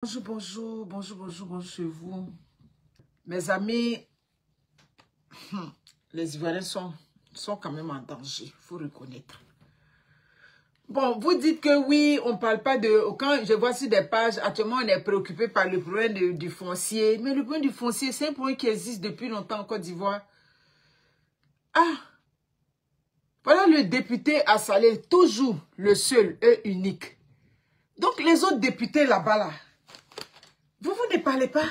Bonjour chez vous. Mes amis, les Ivoiriens sont quand même en danger, il faut reconnaître. Bon, vous dites que oui, on ne parle pas de... Quand je vois sur des pages, actuellement, on est préoccupé par le problème du foncier. Mais le problème du foncier, c'est un problème qui existe depuis longtemps en Côte d'Ivoire. Ah! Voilà le député à Salé, toujours le seul et unique. Donc, les autres députés là-bas, là, vous ne parlez pas.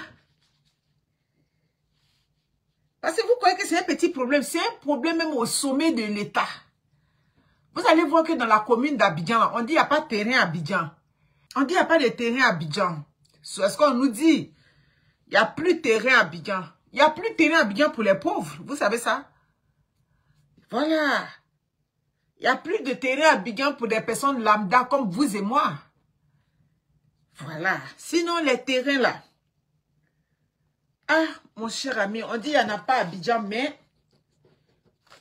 Parce que vous croyez que c'est un petit problème. C'est un problème même au sommet de l'État. Vous allez voir que dans la commune d'Abidjan, on dit qu'il n'y a pas de terrain à Abidjan. On dit qu'il n'y a pas de terrain à Abidjan. Est-ce qu'on nous dit il n'y a plus de terrain à Abidjan? Il n'y a plus de terrain à Abidjan pour les pauvres. Vous savez ça? Voilà. Il n'y a plus de terrain à Abidjan pour des personnes lambda comme vous et moi. Voilà. Sinon, les terrains là. Ah, mon cher ami, on dit qu'il n'y en a pas à Abidjan, mais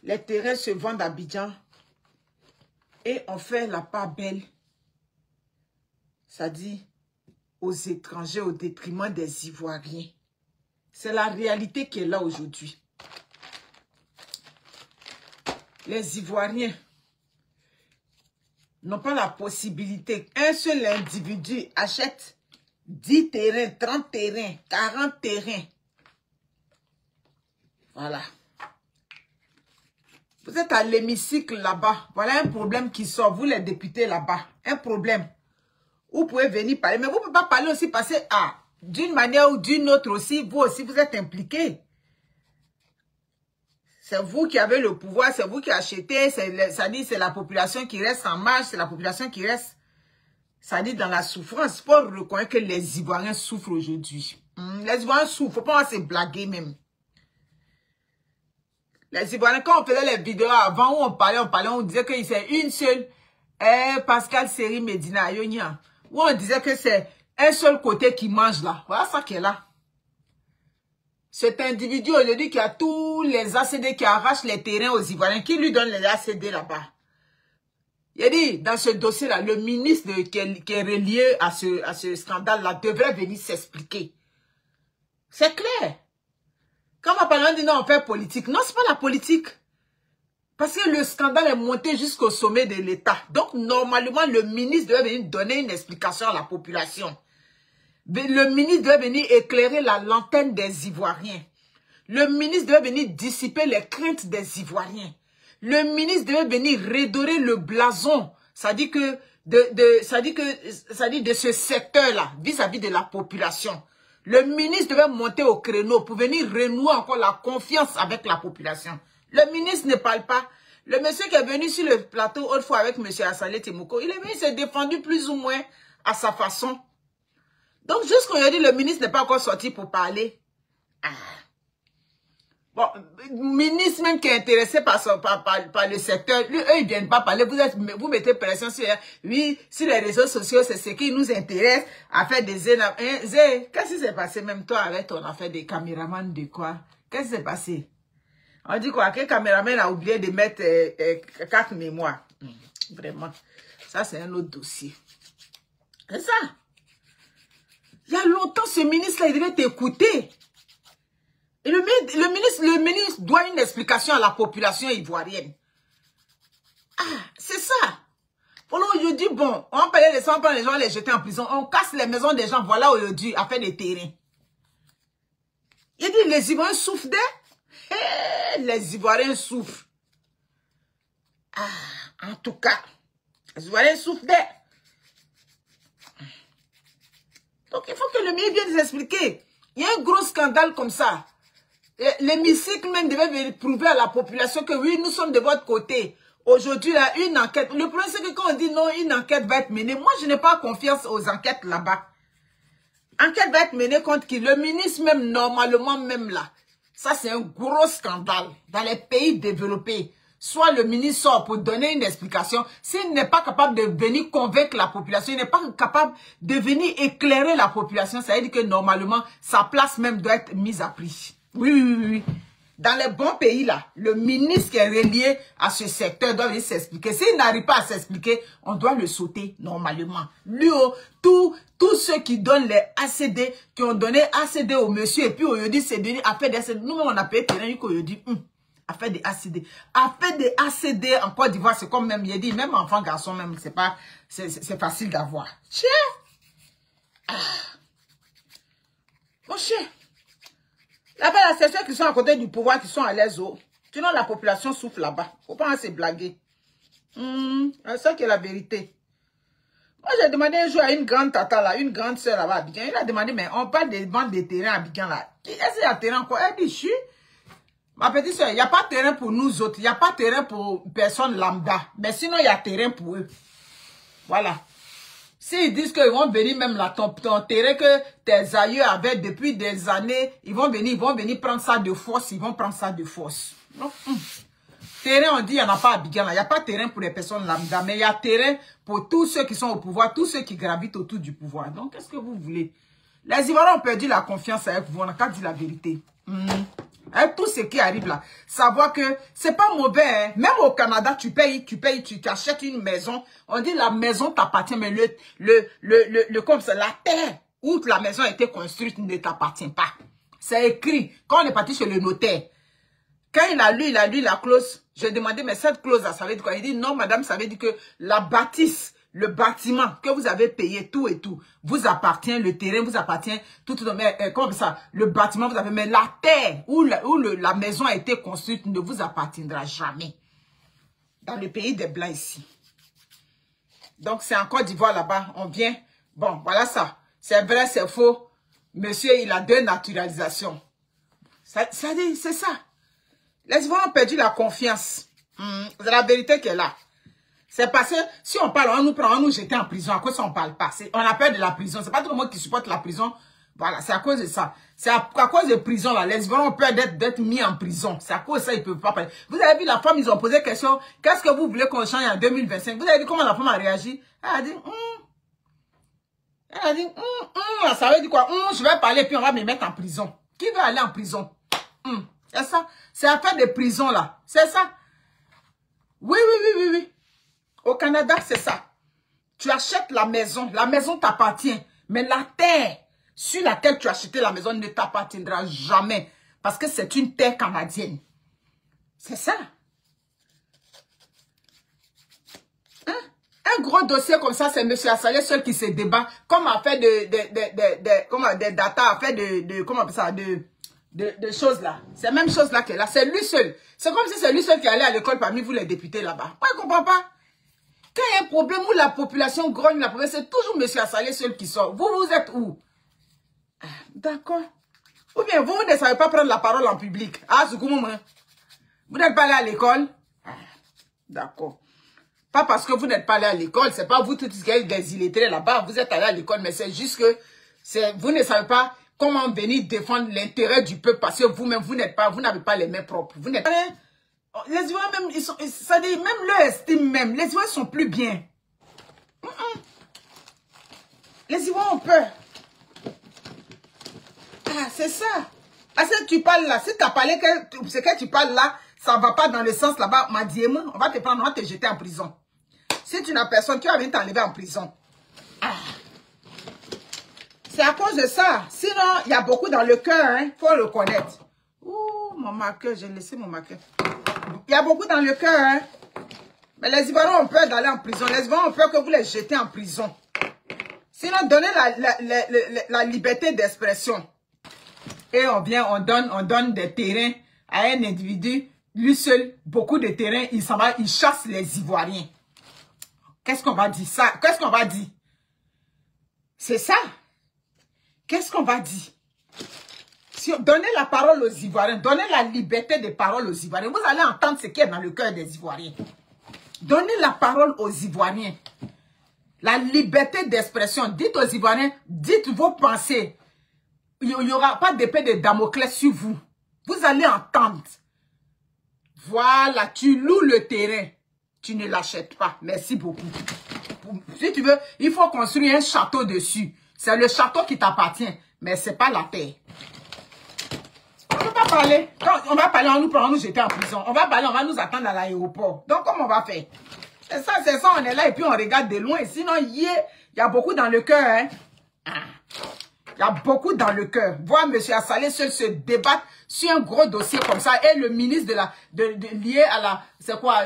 les terrains se vendent à Abidjan. Et on fait la part belle. Ça dit aux étrangers au détriment des Ivoiriens. C'est la réalité qui est là aujourd'hui. Les Ivoiriens n'ont pas la possibilité. Un seul individu achète 10 terrains, 30 terrains, 40 terrains. Voilà. Vous êtes à l'hémicycle là-bas. Voilà un problème qui sort. Vous les députés là-bas. Un problème. Vous pouvez venir parler. Mais vous ne pouvez pas parler aussi parce que d'une manière ou d'une autre aussi, vous aussi vous êtes impliqués. C'est vous qui avez le pouvoir, c'est vous qui achetez. Ça dit c'est la population qui reste en marche, c'est la population qui reste, ça dit dans la souffrance. Pour reconnaître que les Ivoiriens souffrent aujourd'hui. Les Ivoiriens souffrent, faut pas se blaguer même. Les Ivoiriens, quand on faisait les vidéos avant où on parlait, on disait que c'est une seule, Pascal Seri Medina, où on disait que c'est un seul côté qui mange là. Voilà ça qui est là. Cet individu aujourd'hui qui a tous les ACD qui arrachent les terrains aux Ivoiriens, qui lui donne les ACD là-bas. Il a dit, dans ce dossier-là, le ministre qui est relié à ce scandale-là devrait venir s'expliquer. C'est clair. Quand on parle, on dit non, on fait politique. Non, c'est pas la politique. Parce que le scandale est monté jusqu'au sommet de l'État. Donc, normalement, le ministre devait venir donner une explication à la population. Le ministre devait venir éclairer la lanterne des Ivoiriens. Le ministre devait venir dissiper les craintes des Ivoiriens. Le ministre devait venir redorer le blason. Ça dit que de ce secteur-là, vis-à-vis de la population. Le ministre devait monter au créneau pour venir renouer encore la confiance avec la population. Le ministre ne parle pas. Le monsieur qui est venu sur le plateau autrefois avec monsieur Assalé Timoko, il est venu se défendu plus ou moins à sa façon. Donc, jusqu'aujourd'hui, le ministre n'est pas encore sorti pour parler. Bon, le ministre même qui est intéressé par le secteur, lui, eux, ils ne viennent pas parler. Vous mettez pression sur, oui, sur les réseaux sociaux, c'est ce qui nous intéresse à faire des... Qu'est-ce qui s'est passé même toi avec ton affaire des caméramans de quoi? Qu'est-ce qui s'est passé? On dit quoi? Quel caméraman a oublié de mettre 4 mémoires? Vraiment. Ça, c'est un autre dossier. C'est ça. Il y a longtemps, ce ministre-là, il devait t'écouter. Et le ministre doit une explication à la population ivoirienne. Ah, c'est ça. Pour nous, aujourd'hui, bon, on paye les 100 les gens les jeter en prison. On casse les maisons des gens. Voilà aujourd'hui, à faire des terrains. Il dit, les Ivoiriens souffrent les Ivoiriens souffrent. Ah, en tout cas, les Ivoiriens souffrent Donc, il faut que le ministre vienne nous expliquer. Il y a un gros scandale comme ça. L'hémicycle même devait prouver à la population que oui, nous sommes de votre côté. Aujourd'hui, il y a une enquête. Le problème, c'est que quand on dit non, une enquête va être menée. Moi, je n'ai pas confiance aux enquêtes là-bas. Enquête va être menée contre qui? Le ministre même, normalement même là. Ça, c'est un gros scandale dans les pays développés. Soit le ministre sort pour donner une explication. S'il n'est pas capable de venir convaincre la population, il n'est pas capable de venir éclairer la population, ça veut dire que normalement, sa place même doit être mise à prix. Oui. Dans les bons pays, là, le ministre qui est relié à ce secteur doit venir s'expliquer. S'il n'arrive pas à s'expliquer, on doit le sauter normalement. Lui, tous ceux qui donnent les ACD, qui ont donné ACD au monsieur, et puis on dit c'est devenu affaire des ACD. Nous-mêmes, on a payé terrain, on dit, affaire des ACD. Affaire des ACD en Côte d'Ivoire, c'est comme même, il a dit, même enfant, garçon, même, c'est pas, c'est facile d'avoir. Tiens! Mon chien! Là-bas, c'est ceux qui sont à côté du pouvoir qui sont à l'aise. Sinon, la population souffre là-bas. Faut pas se blaguer. C'est ça qui est la vérité. Moi, j'ai demandé un jour à une grande tata là, une grande soeur là-bas à Abidjan. Il a demandé, mais on parle des bandes de terrain à Abidjan là. Est-ce qu'il y a terrain quoi? Elle dit, je ma petite soeur, il n'y a pas de terrain pour nous autres. Il n'y a pas de terrain pour personne lambda. Mais sinon, il y a terrain pour eux. Voilà. S'ils disent qu'ils vont venir même là, ton terrain que tes aïeux avaient depuis des années, ils vont venir prendre ça de force, ils vont prendre ça de force. Non. Terrain, on dit, il n'y en a pas à Abidjan là. Il n'y a pas de terrain pour les personnes lambda, mais il y a terrain pour tous ceux qui sont au pouvoir, tous ceux qui gravitent autour du pouvoir. Donc, qu'est-ce que vous voulez? Les Ivoiriens ont perdu la confiance avec vous, on n'a qu'à dire la vérité. Avec tout ce qui arrive là, savoir que c'est pas mauvais, hein. Même au Canada, tu achètes une maison, on dit la maison t'appartient, mais comme ça, la terre où la maison a été construite ne t'appartient pas. C'est écrit, quand on est parti chez le notaire, quand il a lu la clause, j'ai demandé, mais cette clause là, ça veut dire quoi? Il dit, non madame, ça veut dire que la bâtisse, le bâtiment que vous avez payé, tout et tout, vous appartient, le terrain vous appartient, mais comme ça, le bâtiment vous avez, mais la terre où la maison a été construite ne vous appartiendra jamais. Dans le pays des Blancs ici. Donc c'est en Côte d'Ivoire là-bas, on vient, bon, voilà ça. C'est vrai, c'est faux. Monsieur, il a deux naturalisations. C'est ça. Les Ivoiriens ont perdu la confiance. C'est la vérité qui est là. C'est parce que si on parle, on nous jette en prison. À cause ça, on ne parle pas. On a peur de la prison. C'est pas tout le monde qui supporte la prison. Voilà, c'est à cause de ça. C'est à cause de prison, là. Les Ivoiriens ont peur d'être mis en prison. C'est à cause de ça, ils ne peuvent pas parler. Vous avez vu la femme, ils ont posé question. Qu'est-ce que vous voulez qu'on change en 2025? Vous avez vu comment la femme a réagi? Elle a dit, ça veut dire quoi? Je vais parler, puis on va me mettre en prison. Qui veut aller en prison? C'est ça. C'est affaire de prison, là. C'est ça. Oui. Au Canada, c'est ça. Tu achètes la maison t'appartient. Mais la terre sur laquelle tu as acheté la maison ne t'appartiendra jamais. Parce que c'est une terre canadienne. C'est ça. Un gros dossier comme ça, c'est M. Assalé seul qui se débat. Comme a fait des data, a fait de choses là. C'est la même chose là qu'elle a. C'est lui seul. C'est comme si c'est lui seul qui allait à l'école parmi vous les députés là-bas. Moi, je ne comprends pas. Quand il y a un problème où la population grogne, c'est toujours M. Assalé seul qui sort. Vous êtes où? D'accord. Ou bien vous ne savez pas prendre la parole en public. Vous n'êtes pas allé à l'école? D'accord. Pas parce que vous n'êtes pas allé à l'école, c'est pas vous tous qui êtes des illettrés là-bas, vous êtes allé à l'école, mais c'est juste que vous ne savez pas comment venir défendre l'intérêt du peuple parce que vous-même, vous n'avez pas les mains propres. Vous n'êtes pas... Les Ivoiriens même, ça dit, même leur estime même, les Ivoiriens sont plus bien. Les Ivoiriens ont peur. Ah, c'est ça. Parce que tu parles là, si tu as parlé que ce que tu parles là, ça ne va pas dans le sens là-bas, on va te prendre, on va te jeter en prison. Si tu n'as personne, tu vas venir t'enlever en prison. C'est à cause de ça. Sinon, il y a beaucoup dans le cœur, hein, faut le connaître. Ouh, mon marqueur, j'ai laissé mon marqueur. Il y a beaucoup dans le cœur, hein. Mais les Ivoiriens ont peur d'aller en prison. Les Ivoiriens ont peur que vous les jetez en prison. Sinon, donnez la liberté d'expression. Et on donne des terrains à un individu, lui seul, beaucoup de terrains, il chasse les Ivoiriens. Qu'est-ce qu'on va dire ça? Qu'est-ce qu'on va dire? C'est ça. Qu'est-ce qu'on va dire? Donnez la parole aux Ivoiriens, donnez la liberté de parole aux Ivoiriens. Vous allez entendre ce qui est dans le cœur des Ivoiriens. Donnez la parole aux Ivoiriens. La liberté d'expression. Dites aux Ivoiriens, dites vos pensées. Il n'y aura pas d'épée de Damoclès sur vous. Vous allez entendre. Voilà, tu loues le terrain. Tu ne l'achètes pas. Merci beaucoup. Si tu veux, il faut construire un château dessus. C'est le château qui t'appartient. Mais ce n'est pas la terre. On ne peut pas parler. Quand on va parler, on nous prend, on nous jeter en prison. On va parler, on va nous attendre à l'aéroport. Donc, comment on va faire? C'est ça, on est là et puis on regarde de loin. Sinon, il y a beaucoup dans le cœur. Hein? Il y a beaucoup dans le cœur. Voir M. Assalé seul se débattre sur un gros dossier comme ça. Et le ministre lié à la... C'est quoi?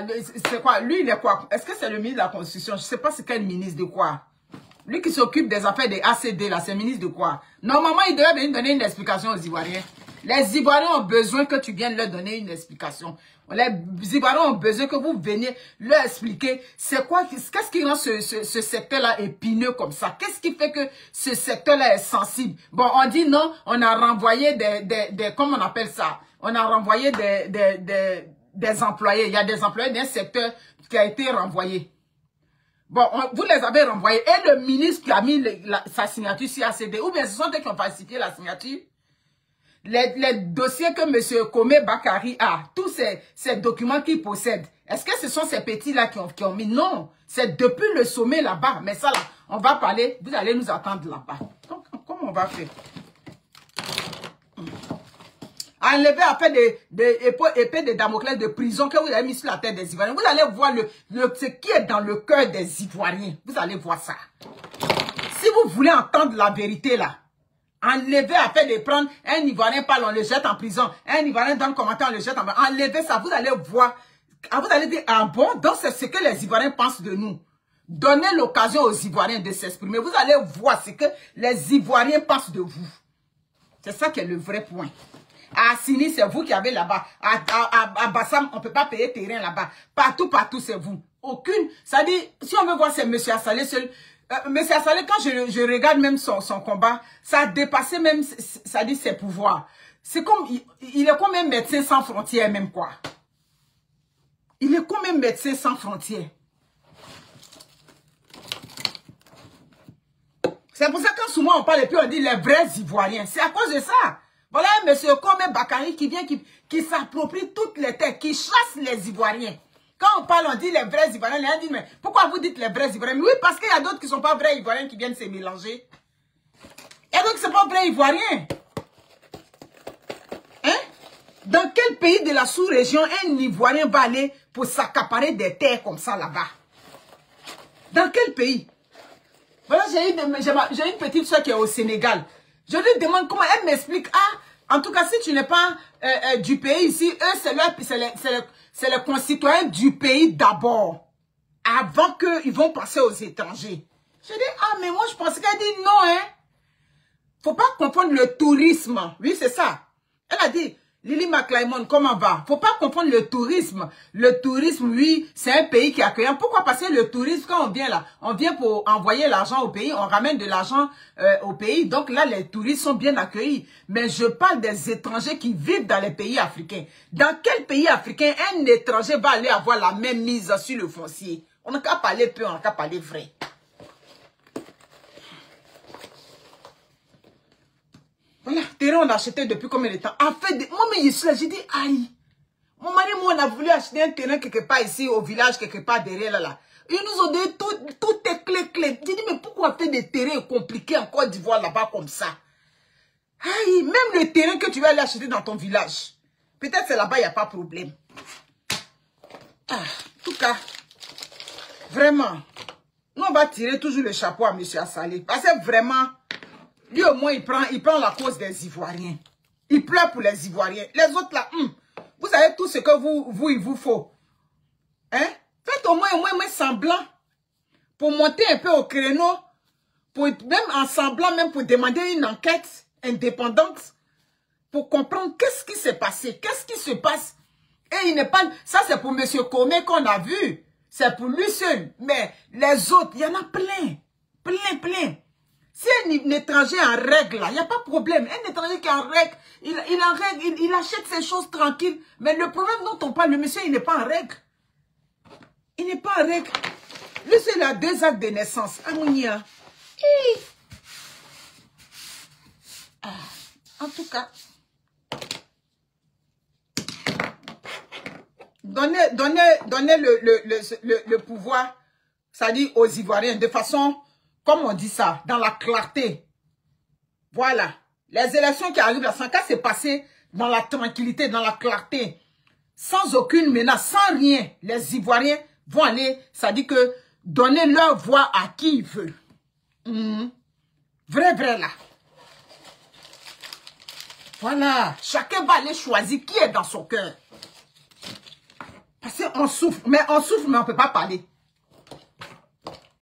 Lui, il est quoi? Est-ce que c'est le ministre de la Constitution? Je ne sais pas c'est quel ministre de quoi. Lui qui s'occupe des affaires des ACD, là, c'est ministre de quoi? Normalement, il devait venir donner une explication aux Ivoiriens. Les Ivoiriens ont besoin que tu viennes leur donner une explication. Les Ivoiriens ont besoin que vous veniez leur expliquer c'est quoi, qu'est-ce qui rend ce secteur-là épineux comme ça? Qu'est-ce qui fait que ce secteur-là est sensible? Bon, on dit non, on a renvoyé comment on appelle ça? On a renvoyé des employés. Il y a des employés d'un secteur qui a été renvoyé. Bon, vous les avez renvoyés. Et le ministre qui a mis sa signature sur ACD, ou bien ce sont eux qui ont falsifié la signature? Les dossiers que M. Kome Bakari a, tous ces documents qu'il possède, est-ce que ce sont ces petits-là qui ont mis? Non, c'est depuis le sommet là-bas. Mais ça, là, on va parler, vous allez nous attendre là-bas. Donc, comment on va faire? Enlever après des épées de Damoclès de prison que vous avez mis sur la tête des Ivoiriens. Vous allez voir ce qui est dans le cœur des Ivoiriens. Vous allez voir ça. Si vous voulez entendre la vérité là, enlevez après de prendre un Ivoirien parle, on le jette en prison. Un Ivoirien donne commentaire, on le jette en prison. Enlevez ça, vous allez voir. Vous allez dire, ah bon, donc c'est ce que les Ivoiriens pensent de nous. Donnez l'occasion aux Ivoiriens de s'exprimer. Vous allez voir ce que les Ivoiriens pensent de vous. C'est ça qui est le vrai point. À Assini, c'est vous qui avez là-bas. À Bassam, on ne peut pas payer terrain là-bas. Partout, c'est vous. Aucune. Ça dit, si on veut voir, c'est M. Assalé seul. M. Assalé, quand je regarde même son combat, ça a dépassé même, ça dit, ses pouvoirs. C'est comme, il est comme un médecin sans frontières, même quoi. Il est comme un médecin sans frontières. C'est pour ça que quand souvent on parle et puis on dit les vrais Ivoiriens. C'est à cause de ça. Voilà un monsieur comme Bakari qui vient, qui s'approprie toutes les terres, qui chasse les Ivoiriens. Quand on parle, on dit les vrais Ivoiriens. Les gens disent, mais pourquoi vous dites les vrais Ivoiriens? Oui, parce qu'il y a d'autres qui ne sont pas vrais Ivoiriens qui viennent se mélanger. Il y a d'autres qui ne sont pas vrais Ivoiriens. Hein? Dans quel pays de la sous-région un Ivoirien va aller pour s'accaparer des terres comme ça là-bas? Dans quel pays? Voilà, j'ai une petite soeur qui est au Sénégal. Je lui demande comment elle m'explique. Ah, en tout cas, si tu n'es pas du pays ici, eux, c'est les concitoyens du pays d'abord. Avant qu'ils vont passer aux étrangers. Je dis, ah, mais moi, je pensais qu'elle dit non, hein. Faut pas confondre le tourisme. Oui, c'est ça. Elle a dit, Lily McClymon, comment va? Faut pas confondre le tourisme. Le tourisme, oui, c'est un pays qui est accueillant. Pourquoi? Parce que le tourisme, quand on vient là, on vient pour envoyer l'argent au pays, on ramène de l'argent au pays. Donc là, les touristes sont bien accueillis. Mais je parle des étrangers qui vivent dans les pays africains. Dans quel pays africain un étranger va aller avoir la même mise sur le foncier? On n'a qu'à parler peu, on n'a qu'à parler vrai. Voilà, terrain on a acheté depuis combien de temps? En fait, moi, mais je suis là, j'ai dit, aïe. Mon mari, moi, on a voulu acheter un terrain quelque part ici, au village, quelque part derrière là. Ils nous ont donné tout est clé. J'ai dit, mais pourquoi faire des terrains compliqués en Côte d'Ivoire là-bas comme ça? Aïe, même le terrain que tu vas aller acheter dans ton village. Peut-être c'est là-bas, il n'y a pas de problème. Ah, en tout cas, vraiment, nous, on va tirer toujours le chapeau à M. Assalé. Parce que vraiment... Lui, au moins, il prend la cause des Ivoiriens. Il pleure pour les Ivoiriens. Les autres, là, vous avez tout ce que il vous faut. Hein? Faites au moins semblant. Pour monter un peu au créneau. Même en semblant, même pour demander une enquête indépendante. Pour comprendre qu'est-ce qui s'est passé. Qu'est-ce qui se passe. Et il n'est pas... Ça, c'est pour M. Kome qu'on a vu. C'est pour lui seul. Mais les autres, il y en a plein. Plein. Si un étranger en règle, il n'y a pas de problème. Un étranger qui est en règle, il achète ses choses tranquilles. Mais le problème dont on parle, le monsieur, il n'est pas en règle. Il n'est pas en règle. Lui, c'est il a 2 actes de naissance. Amounia. En tout cas, donnez le pouvoir, ça dit aux Ivoiriens, de façon... Comme on dit ça, dans la clarté. Voilà. Les élections qui arrivent, la 104 s'est passé dans la tranquillité, dans la clarté, sans aucune menace, sans rien. Les Ivoiriens vont aller, ça dit que donner leur voix à qui ils veulent. Vrai là. Voilà, chacun va aller choisir qui est dans son cœur. Parce qu'on souffre, mais on ne peut pas parler.